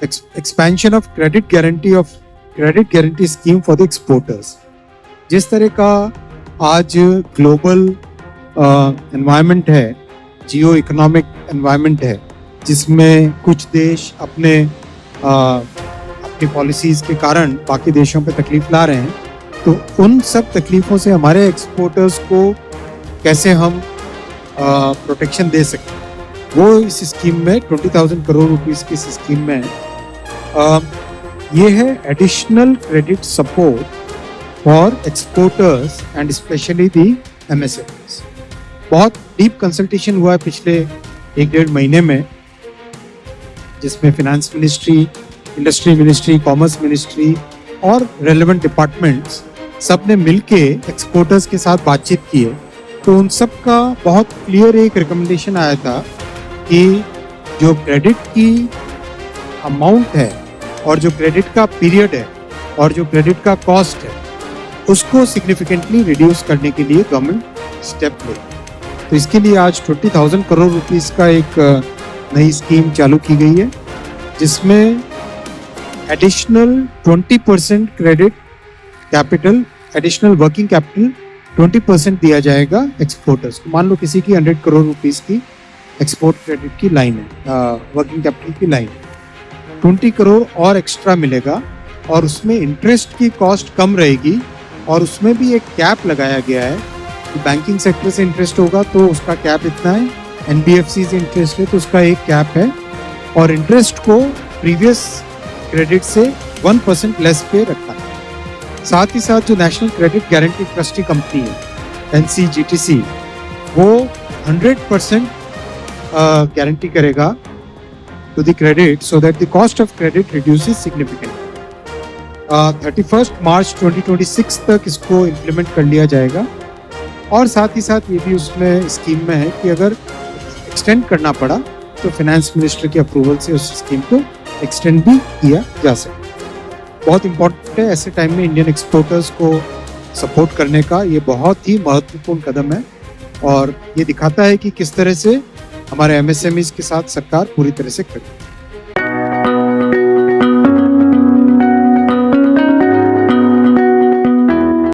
Expansion of credit guarantee scheme for the exporters. जिस तरह का आज ग्लोबल एनवायरनमेंट है, जियो इकोनॉमिक एनवायरनमेंट है, जिसमें कुछ देश अपनी पॉलिसीज के कारण बाकी देशों पे तकलीफ ला रहे हैं, तो उन सब तकलीफों से हमारे एक्सपोर्टर्स को कैसे हम प्रोटेक्शन दे सकते हैं, वो इस स्कीम में 20,000 करोड़ रुपीस की इस स्कीम में ये है additional credit support for exporters and specially the MSMEs. बहुत डीप कंसल्टेशन हुआ है पिछले 1-1.5 महीने में, जिसमें finance ministry, industry ministry, commerce ministry और रेलेवेंट डिपार्टमेंट्स सब ने मिलके एक्सपोर्टर्स के साथ बातचीत की है। तो उन सब का बहुत क्लियर एक रिकमेंडेशन आया था कि जो क्रेडिट की अमाउंट है और जो क्रेडिट का पीरियड है और जो क्रेडिट का कॉस्ट है, उसको सिग्निफिकेंटली रिड्यूस करने के लिए गवर्नमेंट स्टेप ले। तो इसके लिए आज 20,000 करोड़ रुपीस का एक नई स्कीम चालू की गई है, जिसमें additional 20% credit capital, additional working capital 20% दिया जाएगा एक्सपोर्टर्स को। मान लो किसी की 100 करोड़ रुपीस की एक्सपोर्ट क्रेडिट की लाइन है, वर्किंग कैपिटल की लाइन है, 20 करोड़ और एक्स्ट्रा मिलेगा और उसमें इंटरेस्ट की कॉस्ट कम रहेगी और उसमें भी एक कैप लगाया गया है कि बैंकिंग सेक्टर से इंटरेस्ट होगा तो उसका कैप इतना है, एनबीएफसी से इंटरेस्ट है तो उसका एक कैप है, और इंटरेस्ट को प्रीवियस क्रेडिट से 1% लेस पे रखा है। साथ ही साथ जो national credit guarantee trustee company है NCGTC, वो 100% गारंटी करेगा to the credit so that the cost of credit reduces significantly. 31 March 2026 तक इसको इम्प्लीमेंट कर लिया जाएगा। और साथ ही साथ ये भी उसमें स्कीम में है कि अगर एक्सटेंड करना पड़ा तो फाइनेंस मिनिस्टर के अप्रूवल से उस स्कीम को एक्सटेंड भी किया जा सकता है। बहुत इंपॉर्टेंट है ऐसे टाइम में इंडियन एक्सपोर्टर्स को सपोर्ट करने का, ये बहुत ही महत्वपूर्ण कदम है और ये दिखाता है कि किस तरह से हमारे एमएसएमईज के साथ सरकार पूरी तरह से खड़ी है।